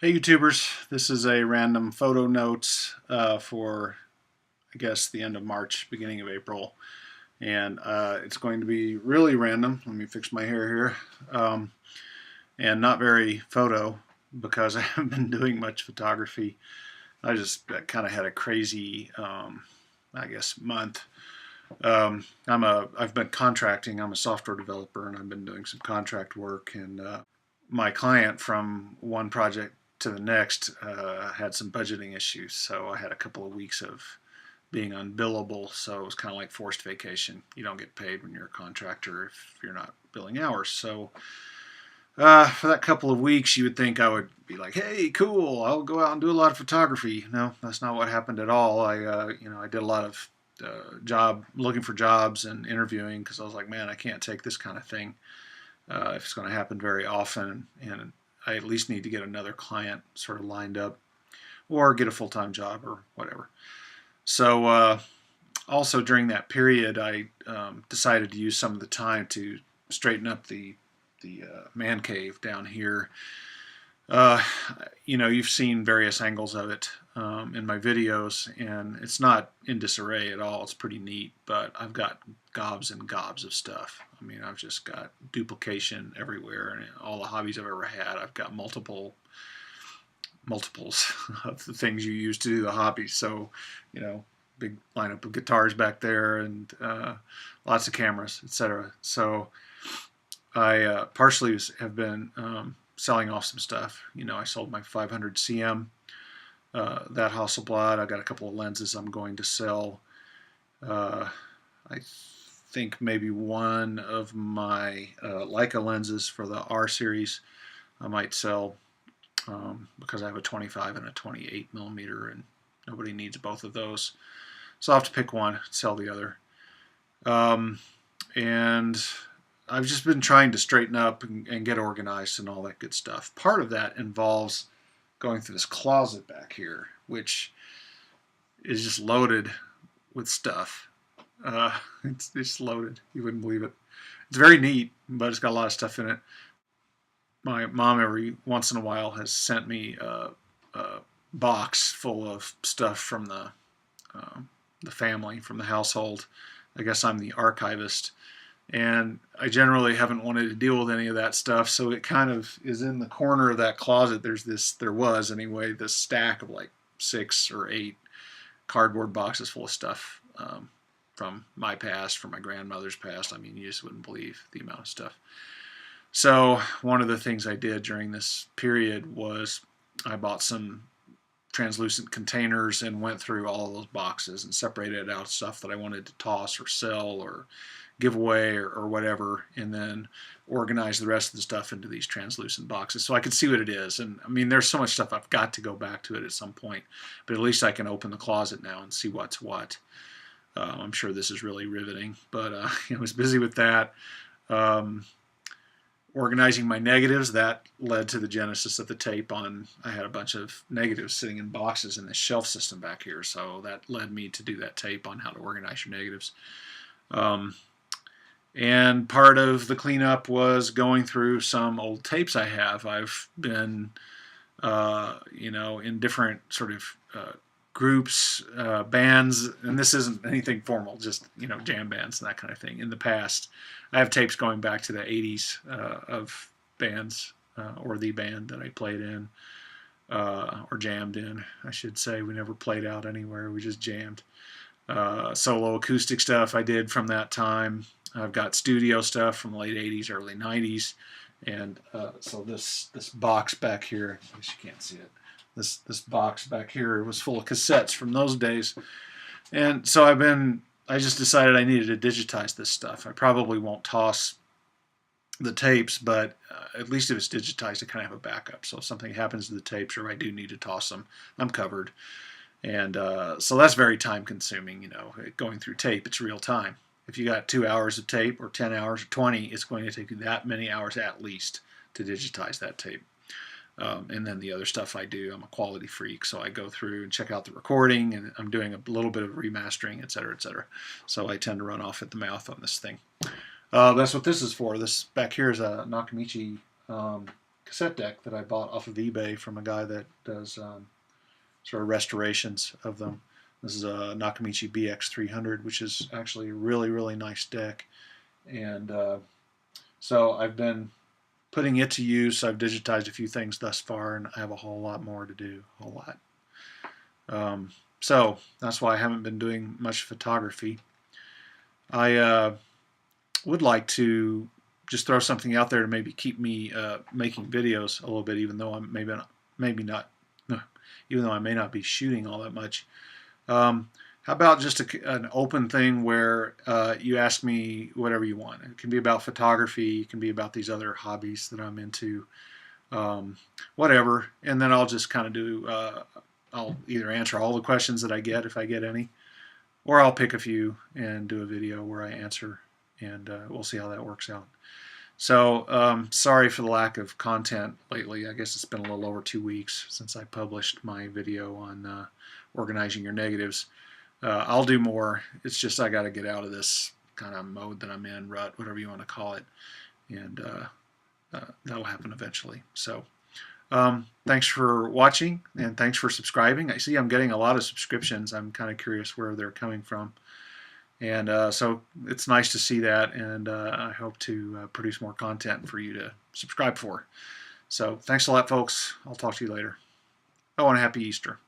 Hey YouTubers, this is a random photo notes for I guess the end of March, beginning of April, and it's going to be really random. Let me fix my hair here, and not very photo because I haven't been doing much photography. I just kind of had a crazy, I guess, month. I've been contracting. I'm a software developer, and I've been doing some contract work. And my client from one project to the next had some budgeting issues, so I had a couple of weeks of being unbillable. So it was kind of like forced vacation. You don't get paid when you're a contractor if you're not billing hours. So for that couple of weeks, you would think I would be like, "Hey, cool! I'll go out and do a lot of photography." No, that's not what happened at all. I did a lot of job looking for jobs and interviewing because I was like, "Man, I can't take this kind of thing if it's going to happen very often." And I at least need to get another client sort of lined up, or get a full-time job or whatever. So also during that period, I decided to use some of the time to straighten up the man cave down here. Uh, you've seen various angles of it in my videos, and it's not in disarray at all. It's pretty neat, but I've got gobs and gobs of stuff. I mean, I've just got duplication everywhere, and all the hobbies I've ever had, I've got multiples of the things you use to do the hobby. So, you know, big lineup of guitars back there, and lots of cameras, etc. So I partially have been selling off some stuff. I sold my 500 CM, that Hasselblad. I got a couple of lenses I'm going to sell. I think maybe one of my Leica lenses for the R series I might sell because I have a 25 and a 28 millimeter, and nobody needs both of those. So I'll have to pick one, sell the other. And I've just been trying to straighten up and get organized and all that good stuff. Part of that involves going through this closet back here, which is just loaded with stuff. It's just loaded. You wouldn't believe it. It's very neat, but it's got a lot of stuff in it. My mom every once in a while has sent me a box full of stuff from the family, from the household. I guess I'm the archivist, and I generally haven't wanted to deal with any of that stuff, so it kind of is in the corner of that closet. There was anyway, this stack of like 6 or 8 cardboard boxes full of stuff from my past, from my grandmother's past. I mean, you just wouldn't believe the amount of stuff. So one of the things I did during this period was I bought some translucent containers and went through all of those boxes and separated out stuff that I wanted to toss or sell or give away or whatever, and then organize the rest of the stuff into these translucent boxes so I could see what it is. And I mean, there's so much stuff I've got to go back to it at some point, but at least I can open the closet now and see what's what. I'm sure this is really riveting, but I was busy with that. Um, Organizing my negatives, that led to the genesis of the tape on. I had a bunch of negatives sitting in boxes in this shelf system back here, so that led me to do that tape on how to organize your negatives. Um, and part of the cleanup was going through some old tapes I have. I've been, in different sort of groups, bands, and this isn't anything formal, just jam bands and that kind of thing. In the past, I have tapes going back to the '80s of bands or the band that I played in or jammed in, I should say. We never played out anywhere; we just jammed. Solo acoustic stuff I did from that time. I've got studio stuff from the late '80s, early '90s, and so this box back here, I guess you can't see it. This box back here was full of cassettes from those days, and so I just decided I needed to digitize this stuff. I probably won't toss the tapes, but at least if it's digitized, I kind of have a backup. So if something happens to the tapes, or I do need to toss them, I'm covered. And so that's very time consuming, going through tape. It's real time. If you got 2 hours of tape or 10 hours or 20, it's going to take you that many hours at least to digitize that tape. And then the other stuff I do, I'm a quality freak, so I go through and check out the recording, and I'm doing a little bit of remastering, etc., etc. So I tend to run off at the mouth on this thing. That's what this is for. This back here is a Nakamichi cassette deck that I bought off of eBay from a guy that does sort of restorations of them. This is a Nakamichi BX300, which is actually a really, really nice deck. And so I've been putting it to use. I've digitized a few things thus far, and I have a whole lot more to do, a whole lot. So that's why I haven't been doing much photography. I would like to just throw something out there to maybe keep me making videos a little bit, even though I'm maybe not, even though I may not be shooting all that much. How about just an open thing where you ask me whatever you want? It can be about photography, it can be about these other hobbies that I'm into, whatever. And then I'll just kind of do, I'll either answer all the questions that I get, if I get any, or I'll pick a few and do a video where I answer, and we'll see how that works out. So sorry for the lack of content lately. I guess it's been a little over 2 weeks since I published my video on organizing your negatives. I'll do more. It's just I got to get out of this kind of mode that I'm in, rut, whatever you want to call it, and that'll happen eventually. So thanks for watching, and thanks for subscribing. I see I'm getting a lot of subscriptions. I'm kind of curious where they're coming from. And so it's nice to see that, and I hope to produce more content for you to subscribe for. So thanks a lot, folks. I'll talk to you later. Oh, and happy Easter.